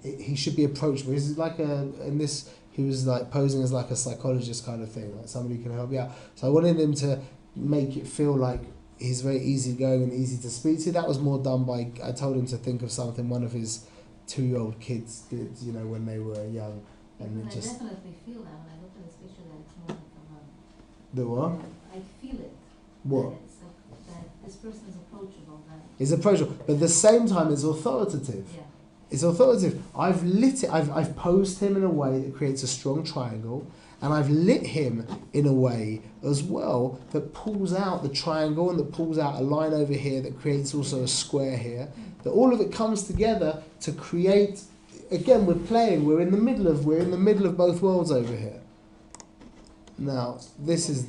he should be approachable. He's like he was like posing as like a psychologist kind of thing, like somebody who can help you out. So I wanted him to make it feel like he's very easygoing and easy to speak to. That was more done by, I told him to think of something one of his 2-year-old kids did, when they were young. And I definitely feel that when I look at this picture that it's more like the what? I feel it. What? That it's that this person is approachable. It's approachable, but at the same time it's authoritative. Yeah. It's authoritative. I've posed him in a way that creates a strong triangle, and I've lit him in a way as well that pulls out the triangle and that pulls out a line over here that creates also a square here. That all of it comes together to create. Again, we're in the middle of both worlds over here. Now, this is.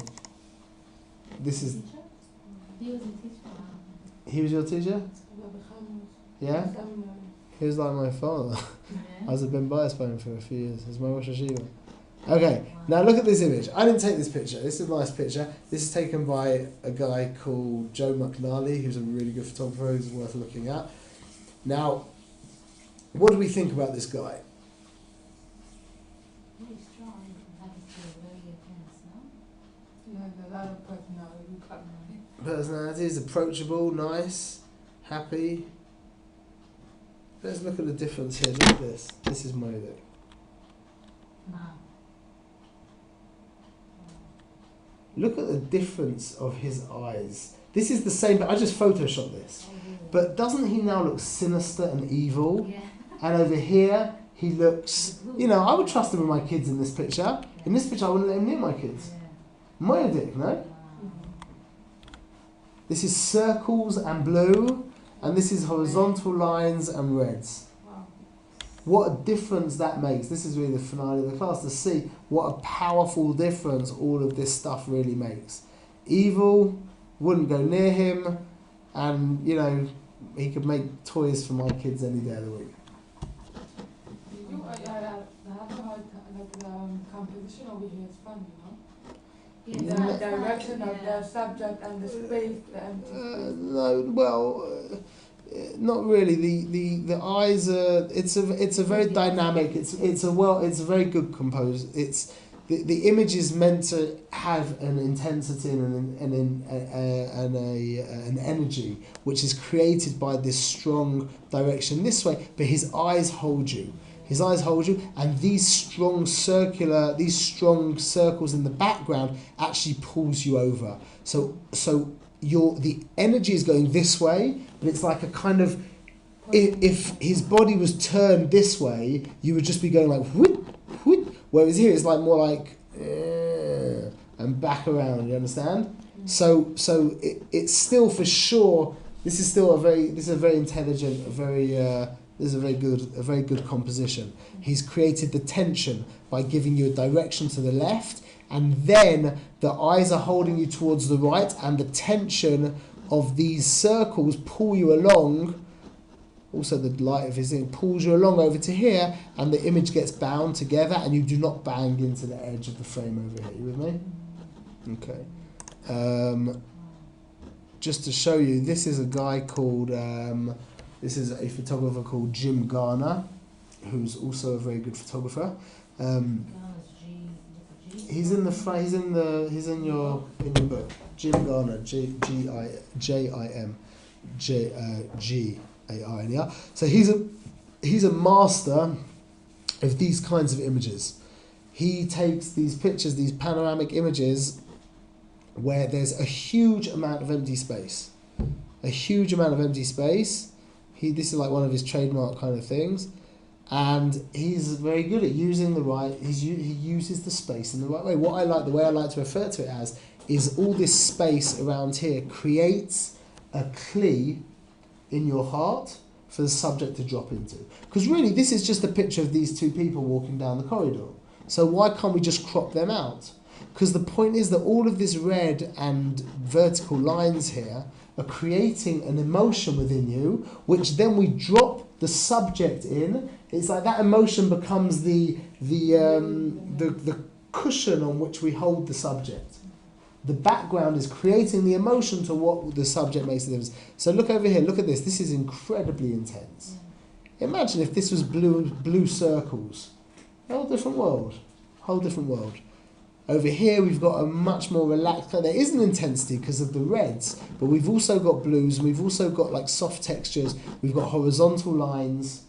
He was a teacher. He was your teacher? Yeah? He was like my father. Yeah. I was a Ben Bias by him for a few years. He's my Rosh Hashiva. Okay, now look at this image. I didn't take this picture. This is a nice picture. This is taken by a guy called Joe McNally, who's a really good photographer who's worth looking at. Now, what do we think about this guy? Very strong. That is very intense, no? He has a lot of personality. Personality is approachable, nice, happy. Let's look at the difference here. Look at this. This is Modik. Wow. Look at the difference of his eyes. This is the same, but I just photoshopped this. But doesn't he now look sinister and evil? Yeah. And over here, he looks, I would trust him with my kids in this picture. In this picture, I wouldn't let him near my kids. Yeah. Modik, no? This is circles and blue, and this is horizontal lines and reds. Wow. What a difference that makes. This is really the finale of the class, to see what a powerful difference all of this stuff really makes. Evil, wouldn't go near him, and, he could make toys for my kids any day of the week. I have heard the composition over here is fun, Yeah, The direction of the subject and the space, the empty space. No, well, not really. The eyes are. It's a very dynamic. It's a very good composed. It's the image is meant to have an intensity and an energy which is created by this strong direction this way. But his eyes hold you. His eyes hold you, and these strong circles in the background actually pulls you over. So the energy is going this way, but it's like a kind of, if his body was turned this way, you would just be going like whoop, whoop. Whereas here it's like more like and back around. You understand? So it's still for sure. This is a very intelligent, this is a very good composition. He's created the tension by giving you a direction to the left, and then the eyes are holding you towards the right, and the tension of these circles pull you along. Also, the light of his thing pulls you along over to here, and the image gets bound together, and you do not bang into the edge of the frame over here. You with me? Okay. Just to show you, this is a guy called This is a photographer called Jim Garner, who's also a very good photographer. He's in the front. He's in your book. Jim Garner, G-A-R-N. Yeah. So he's a master of these kinds of images. He takes these pictures, these panoramic images, where there's a huge amount of empty space. This is like one of his trademark kind of things, and he's very good at using he uses the space in the right way. The way I like to refer to it as, is all this space around here creates a clee in your heart for the subject to drop into. Because really, this is just a picture of these two people walking down the corridor. So why can't we just crop them out? Because the point is that all of this red and vertical lines here are creating an emotion within you, which then we drop the subject in. It's like that emotion becomes the cushion on which we hold the subject. The background is creating the emotion to what the subject makes the difference. So look over here, look at this. This is incredibly intense. Imagine if this was blue circles. A whole different world. Over here we've got a much more relaxed colour. There is an intensity because of the reds, but we've also got blues, and we've also got like soft textures. We've got horizontal lines.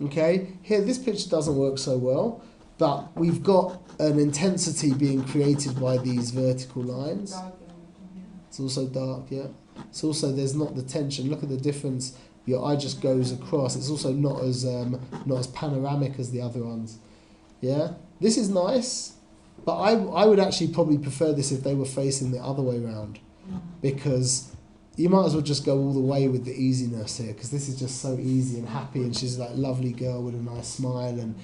Okay, here this picture doesn't work so well, but we've got an intensity being created by these vertical lines. It's also dark, yeah. It's also, there's not the tension. Look at the difference. Your eye just goes across. It's also not as panoramic as the other ones. Yeah, this is nice. But I would actually probably prefer this if they were facing the other way around, because you might as well just go all the way with the easiness here, because this is just so easy and happy, and she's like a lovely girl with a nice smile, and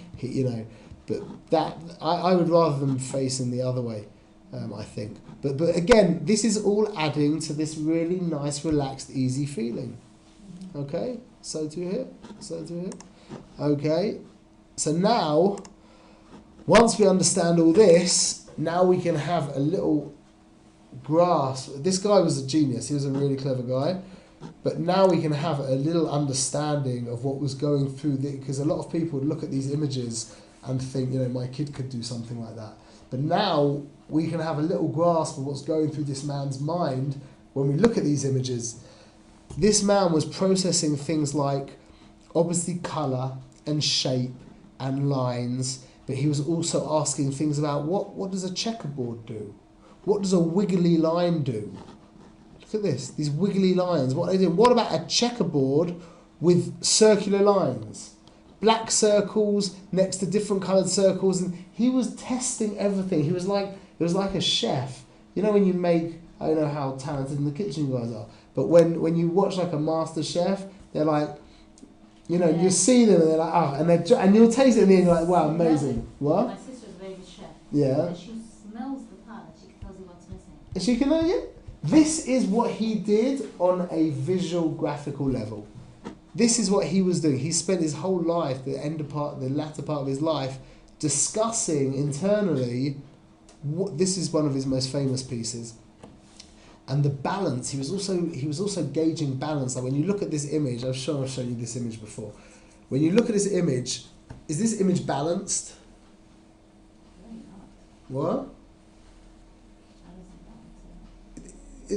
but that I would rather them facing the other way, I think. But again, this is all adding to this really nice, relaxed, easy feeling. Okay, so to here. Okay, so now, once we understand all this, now we can have a little grasp. This guy was a genius. He was a really clever guy. But now we can have a little understanding of what was going through because a lot of people would look at these images and think, my kid could do something like that. But now we can have a little grasp of what's going through this man's mind when we look at these images. This man was processing things like, obviously, colour and shape and lines, but he was also asking things about what does a checkerboard do? What does a wiggly line do? Look at this, these wiggly lines, what are they doing? What about a checkerboard with circular lines? Black circles next to different coloured circles, and he was testing everything. It was like a chef. When you make, I don't know how talented in the kitchen you guys are, but when you watch like a master chef, they're like, you see them and they're like, and you'll taste it and then you're like, wow, amazing. What? My sister's a very good chef. Yeah. And she smells the pot and she tells you what's missing. And she can know you? This is what he did on a visual graphical level. This is what he was doing. He spent his whole life, the latter part of his life, discussing internally. This is one of his most famous pieces. And the balance, he was also gauging balance. Like when you look at this image, I've shown you this image before. When you look at this image, is this image balanced? Very not. What? I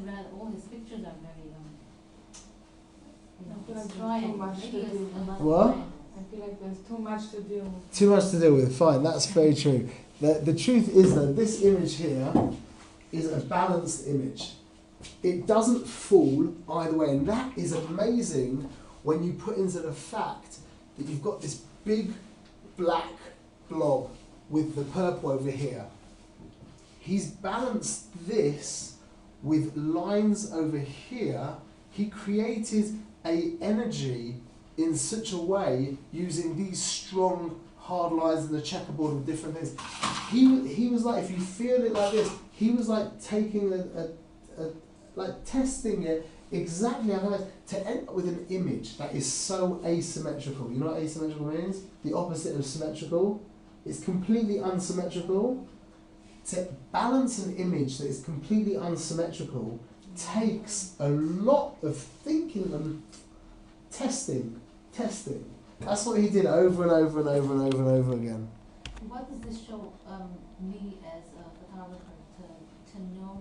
read all his pictures are very What? I feel like there's too much to deal with. Too much to deal with, fine, that's very true. The truth is that this image here is a balanced image. It doesn't fall either way, and that is amazing when you put into the fact that you've got this big black blob with the purple over here. He's balanced this with lines over here. He created an energy in such a way using these strong hard lines in the checkerboard with different things. He was like, if you feel it like this, he was like taking like testing it exactly to end up with an image that is so asymmetrical. You know what asymmetrical means? The opposite of symmetrical. It's completely unsymmetrical. To balance an image that is completely unsymmetrical takes a lot of thinking testing. That's what he did over and over and over and over and over again. What does this show me as a photographer to know?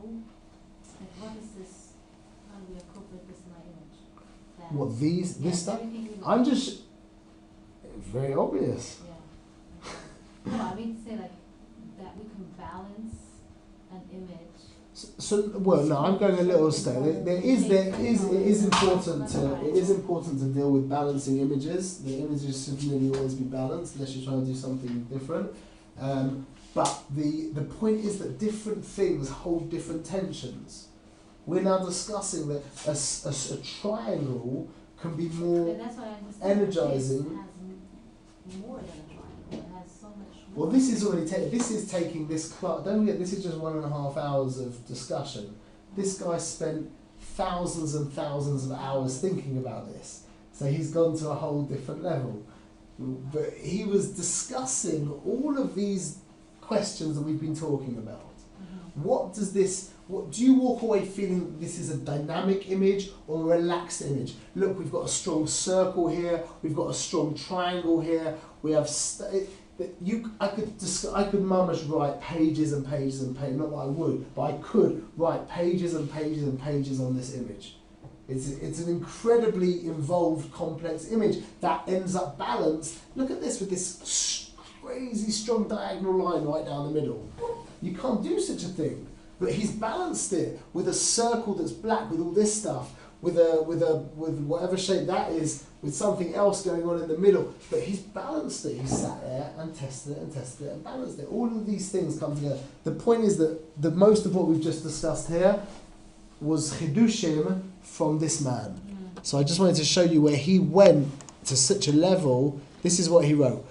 Like, what is this? How do we incorporate this in my image? That What, this stuff? everything we I'm just very obvious. Yeah. No, I mean to say like that we can balance an image. So well, no, I'm going a little step. It is important to deal with balancing images. The images should really always be balanced, unless you're trying to do something different. But the point is that different things hold different tensions. We're now discussing that a triangle can be more But that's why I understand energizing. It has more than a triangle. It has so much more. Well, this is already this is taking this class. Don't forget, this is just 1.5 hours of discussion. This guy spent thousands and thousands of hours thinking about this, so he's gone to a whole different level. But he was discussing all of these questions that we've been talking about. What does this? What do you walk away feeling that this is a dynamic image or a relaxed image? Look, we've got a strong circle here. We've got a strong triangle here. We have. I could mummish write pages and pages and pages. Not that I would, but I could write pages and pages and pages on this image. It's an incredibly involved, complex image that ends up balanced. Look at this with this crazy strong diagonal line right down the middle. You can't do such a thing. But he's balanced it with a circle that's black with all this stuff, with whatever shape that is, with something else going on in the middle. But he's balanced it. He sat there and tested it and balanced it. All of these things come together. The point is that the most of what we've just discussed here was chidushim from this man. So I just wanted to show you where he went to such a level. This is what he wrote.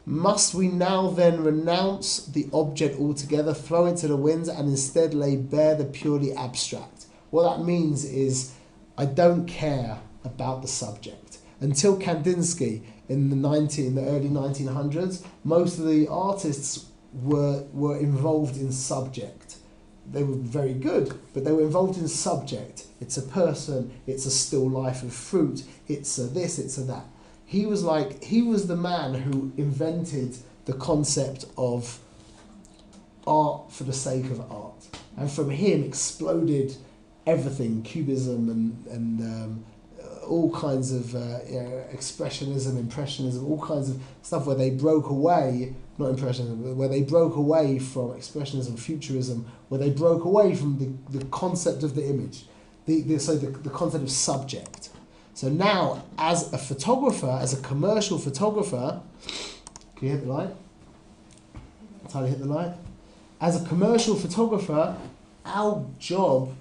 Must we now then renounce the object altogether, throw it to the winds, and instead lay bare the purely abstract? What that means is, I don't care about the subject. Until Kandinsky in the early 1900s, most of the artists were involved in subject. They were very good, but they were involved in subject. It's a person, it's a still life of fruit, it's a this, it's a that. He was the man who invented the concept of art for the sake of art. And from him exploded everything, cubism and all kinds of expressionism, impressionism, all kinds of stuff where they broke away, not impressionism, but where they broke away from expressionism, futurism, where they broke away from the concept of the image, the concept of subject. So now, as a photographer, as a commercial photographer, can you hit the light? That's how you hit the light. As a commercial photographer, our job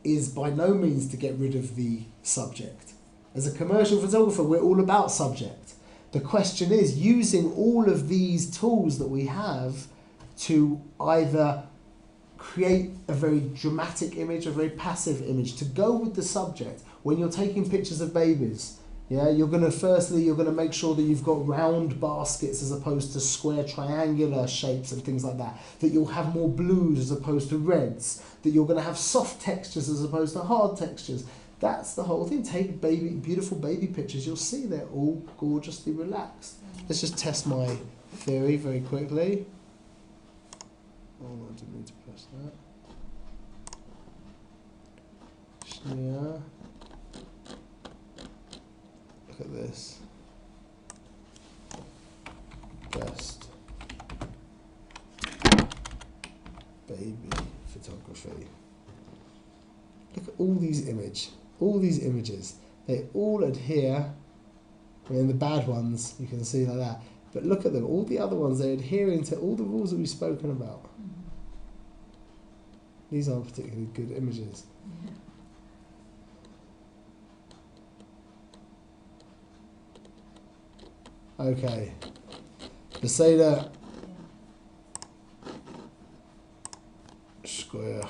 is by no means to get rid of the subject. As a commercial photographer, we're all about subject. The question is using all of these tools that we have to either create a very dramatic image, a very passive image, to go with the subject. When you're taking pictures of babies, you're going to make sure that you've got round baskets as opposed to square triangular shapes and things like that. That you'll have more blues as opposed to reds. That you're going to have soft textures as opposed to hard textures. That's the whole thing. Take beautiful baby pictures. You'll see they're all gorgeously relaxed. Let's just test my theory very quickly. Oh, I didn't mean to press that. Yeah. Look at this. Best baby photography. Look at all these images. They all adhere. I mean, the bad ones you can see like that. But look at them. All the other ones, they're adhering to all the rules that we've spoken about. These aren't particularly good images. Okay. Beseda. Square.